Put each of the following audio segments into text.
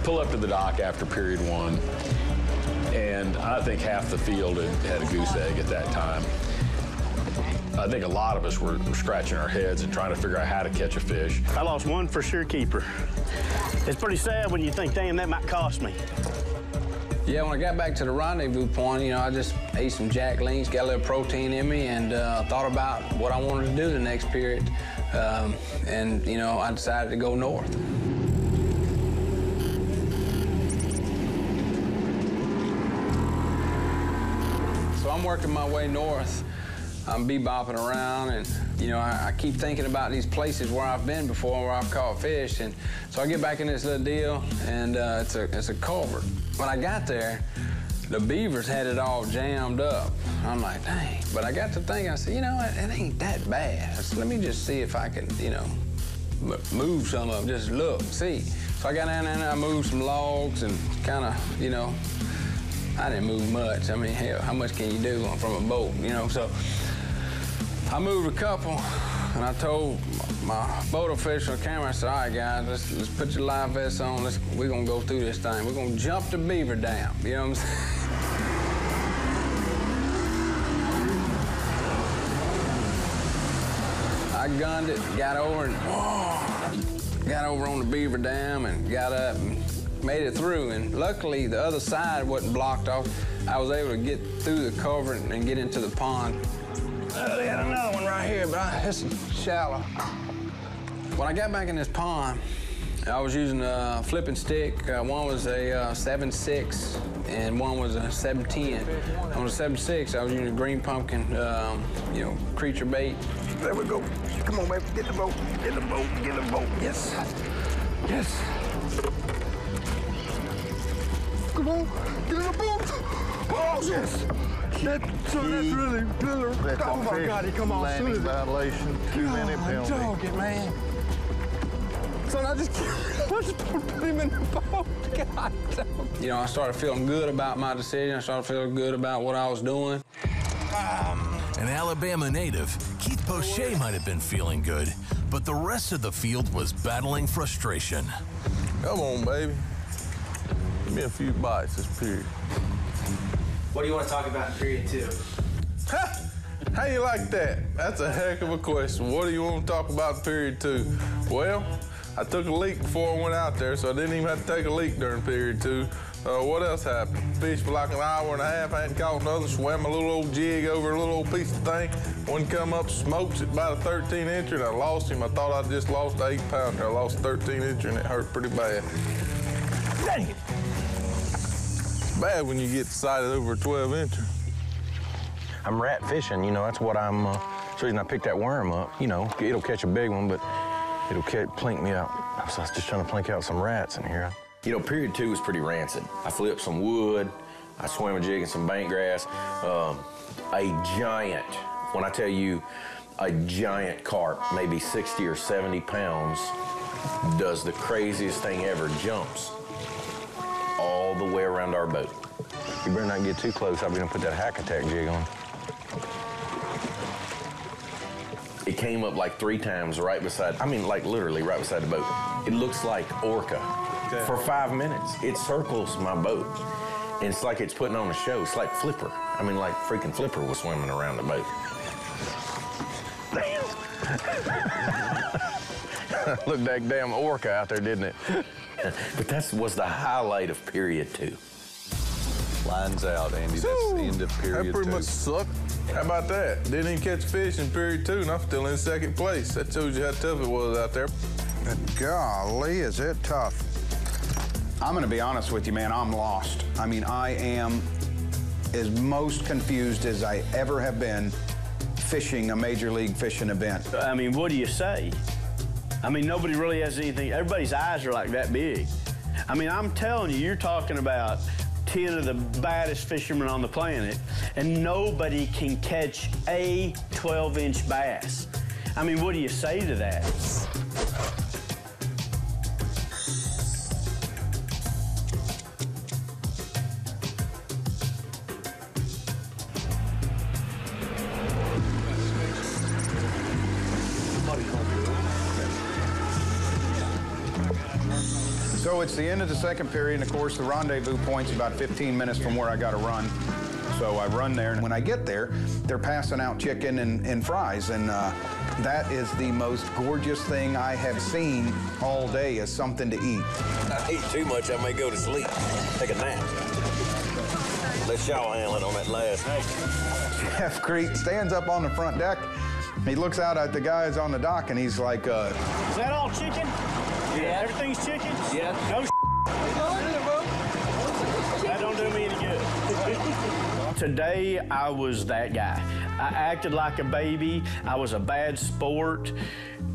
pull up to the dock after period one, and I think half the field had a goose egg at that time. I think a lot of us were scratching our heads and trying to figure out how to catch a fish. I lost one for sure keeper. It's pretty sad when you think, damn, that might cost me. Yeah, when I got back to the rendezvous point, you know, I just ate some jack links, got a little protein in me, and thought about what I wanted to do the next period. And, you know, I decided to go north. So I'm working my way north. I'm bebopping around, and, you know, I keep thinking about these places where I've been before, where I've caught fish. And so I get back in this little deal, and it's a culvert. When I got there, the beavers had it all jammed up. I'm like, dang. But I got to thinking, I said, you know, it ain't that bad. I said, let me just see if I can, you know, move some of them, just look, see. So I got down there and I moved some logs and kind of, you know, I didn't move much. I mean, hell, how much can you do from a boat, you know? So I moved a couple, and I told my boat official on camera, I said, all right, guys, let's put your life vests on. We're going to go through this thing. We're going to jump the beaver dam. You know what I'm saying? I gunned it, got over, and got over on the beaver dam and got up and made it through. And luckily, the other side wasn't blocked off. I was able to get through the culvert and get into the pond. They had another one right here, but it's shallow. When I got back in this pond, I was using a flipping stick. One was a 7.6 and one was a 7.10. On the 7.6, I was using a green pumpkin, you know, creature bait. There we go. Come on, baby, get the boat, get the boat, get the boat. Yes, yes. Come on, get in the boat. Oh, yes. That's really good. Oh, my God, he come on soon. Violation, 2-minute penalty. Dog it, man. So I just put him in the boat. God, you know, I started feeling good about my decision. I started feeling good about what I was doing. An Alabama native, Keith Poche might have been feeling good, but the rest of the field was battling frustration. Come on, baby. Give me a few bites this period. What do you want to talk about in period two? Ha! How you like that? That's a heck of a question. What do you want to talk about in period two? Well, I took a leak before I went out there, so I didn't even have to take a leak during period two. What else happened? Fished for like an hour and a half, I hadn't caught nothing, swam a little old jig over a little old piece of thing. One come up, smokes it by the 13-incher, and I lost him. I thought I just lost 8-pounder. I lost 13-incher, and it hurt pretty bad. Dang it! It's bad when you get sighted over a 12-incher. I'm rat fishing, you know, that's what I'm, that's the reason I picked that worm up. You know, it'll catch a big one, but it'll plink me out. So I was just trying to plink out some rats in here. You know, period two was pretty rancid. I flipped some wood, I swam a jig in some bank grass. A giant, when I tell you a giant carp, maybe 60 or 70 pounds, does the craziest thing ever, jumps all the way around our boat. You better not get too close, I'll be gonna put that hack attack jig on. It came up like 3 times right beside, I mean, like literally right beside the boat. It looks like orca. For 5 minutes, it circles my boat. And it's like it's putting on a show. It's like Flipper. I mean, like freaking Flipper was swimming around the boat. Looked like damn orca out there, didn't it? But that was the highlight of period two. Lines out, Andy. That's the end of period two. That pretty much sucked. How about that? Didn't even catch fish in period two, and I'm still in second place. That shows you how tough it was out there. Golly, is it tough. I'm gonna be honest with you, man, I'm lost. I mean, I am as most confused as I ever have been fishing a major league fishing event. I mean, what do you say? I mean, nobody really has anything, everybody's eyes are like that big. I mean, I'm telling you, you're talking about 10 of the baddest fishermen on the planet, and nobody can catch a 12-inch bass. I mean, what do you say to that? So So it's the end of the second period, and of course the rendezvous point's about 15 minutes from where I got to run. So I run there, and when I get there, they're passing out chicken and fries, and that is the most gorgeous thing I have seen all day, is something to eat. I eat too much, I may go to sleep, take a nap. Let y'all handle it on that last. Jeff Creek stands up on the front deck. He looks out at the guys on the dock, and he's like, Is that all chicken? Yeah. Everything's chicken? Yeah. No That don't do me any good. Today, I was that guy. I acted like a baby. I was a bad sport,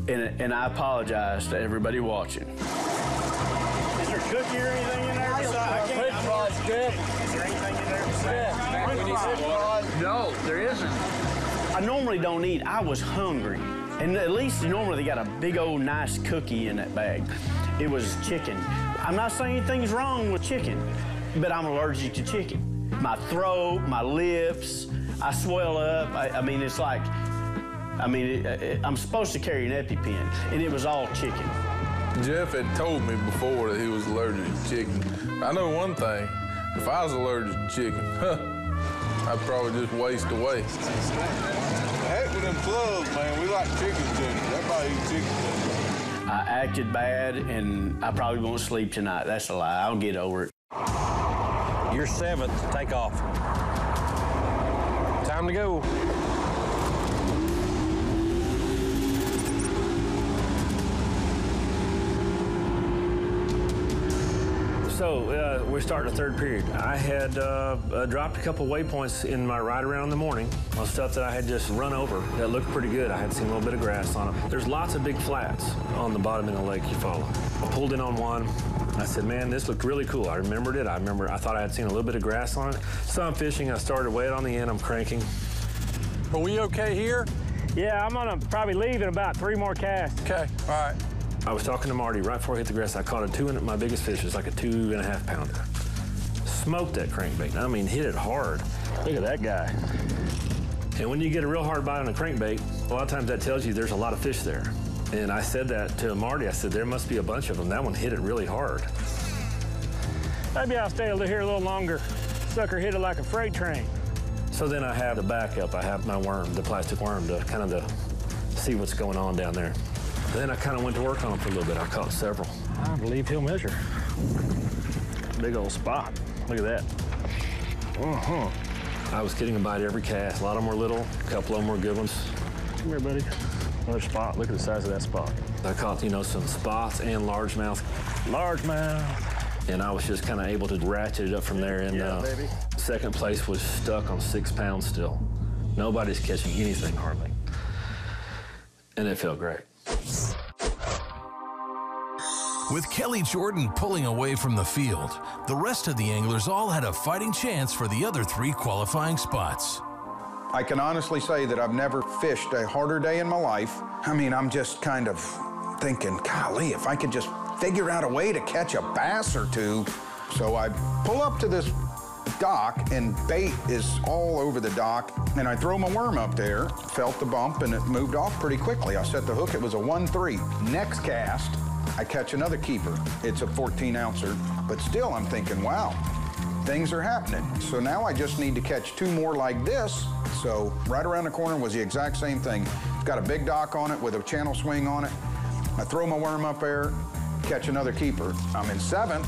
and I apologize to everybody watching. Is there cookie or anything in there? French fries, Jeff. Is there anything in there besides? No, there isn't. I normally don't eat. I was hungry. And at least normally they got a big old nice cookie in that bag. It was chicken. I'm not saying anything's wrong with chicken, but I'm allergic to chicken. My throat, my lips, I swell up. I mean, it's like, I'm supposed to carry an EpiPen, and it was all chicken. Jeff had told me before that he was allergic to chicken. I know one thing, if I was allergic to chicken, I'd probably just waste away. Heck with them clubs, man. We like chicken tenders. Everybody eats chicken tenders. I acted bad, and I probably won't sleep tonight. That's a lie. I'll get over it. You're 7th, take off. Time to go. So we're starting the third period. I had dropped a couple waypoints in my ride around in the morning on stuff that I had just run over that looked pretty good. I had seen a little bit of grass on it. There's lots of big flats on the bottom of the lake you follow. I pulled in on one. I said, man, this looked really cool. I remembered it. I thought I had seen a little bit of grass on it. So I'm fishing. I started way out on the end. I'm cranking. Are we okay here? Yeah, I'm gonna probably leave in about 3 more casts. Okay, all right. I was talking to Marty right before I hit the grass. I caught my biggest fish is like a 2.5 pounder. Smoked that crankbait. I mean, hit it hard. Look at that guy. And when you get a real hard bite on a crankbait, a lot of times that tells you there's a lot of fish there. And I said that to Marty. I said, there must be a bunch of them. That one hit it really hard. Maybe I'll stay here a little longer. Sucker hit it like a freight train. So then I have the backup. I have my worm, the plastic worm, to kind of see what's going on down there. Then I kind of went to work on them for a little bit. I caught several. I believe he'll measure. Big old spot. Look at that. I was getting a bite every cast. A lot of them were little, a couple of them were good ones. Come here, buddy. Another spot. Look at the size of that spot. I caught, some spots and largemouth. Largemouth. And I was just kind of able to ratchet it up from there. And baby. Second place was stuck on 6 pounds still. Nobody's catching anything hardly. And it felt great. With Kelly Jordan pulling away from the field, the rest of the anglers all had a fighting chance for the other 3 qualifying spots. I can honestly say that I've never fished a harder day in my life. I mean, I'm just kind of thinking, golly, if I could just figure out a way to catch a bass or 2. So I pull up to this dock, and bait is all over the dock, and I throw my worm up there, felt the bump, and it moved off pretty quickly. I set the hook, it was a 1-3. Next cast, I catch another keeper. It's a 14-ouncer, but still I'm thinking, wow, things are happening. So now I just need to catch 2 more like this. So right around the corner was the exact same thing. It's got a big dock on it with a channel swing on it. I throw my worm up there, catch another keeper. I'm in 7th,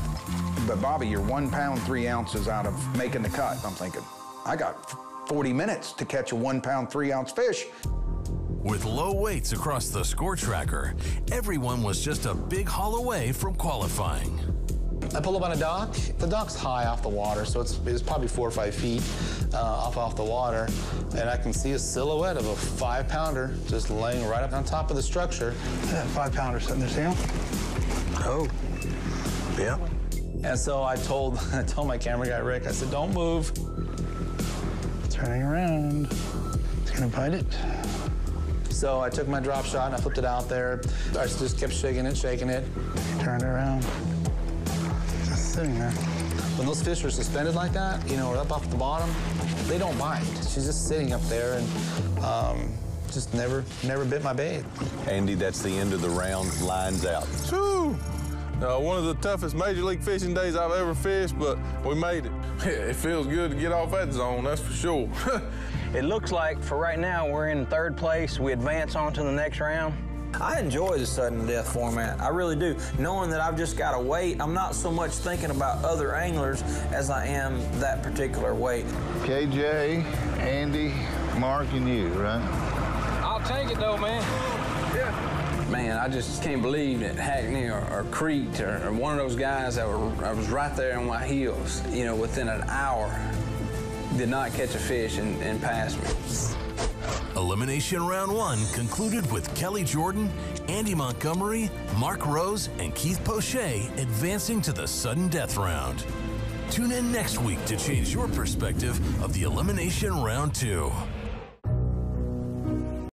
but Bobby, you're 1 pound, 3 ounces out of making the cut. I'm thinking, I got 40 minutes to catch a 1 pound, 3 ounce fish. With low weights across the score tracker, everyone was just a big haul away from qualifying. I pull up on a dock. The dock's high off the water, so it's probably 4 or 5 feet off the water, and I can see a silhouette of a 5 pounder just laying right up on top of the structure. That 5 pounder sitting there, see him? Oh, yeah. And so I told my camera guy, Rick, I said, don't move. Turning around. It's gonna bite it. So I took my drop shot and I flipped it out there. I just kept shaking it. Turned around. Just sitting there. When those fish are suspended like that, or up off the bottom, they don't bite. She's just sitting up there and just never bit my bait. Andy, that's the end of the round. Lines out. Whew. One of the toughest Major League fishing days I've ever fished, but we made it. It feels good to get off that zone, that's for sure. It looks like for right now we're in third place. We advance on to the next round. I enjoy the sudden death format. I really do. Knowing that I've just got to wait, I'm not so much thinking about other anglers as I am that particular weight. KJ, Andy, Mark, and you, right? I'll take it though, man. Yeah. Man, I just can't believe that Hackney or Crete or one of those guys that I was right there on my heels, you know, within an hour, did not catch a fish and pass me. Elimination round 1 concluded with Kelly Jordan, Andy Montgomery, Mark Rose, and Keith Poche advancing to the sudden death round. Tune in next week to change your perspective of the elimination round 2.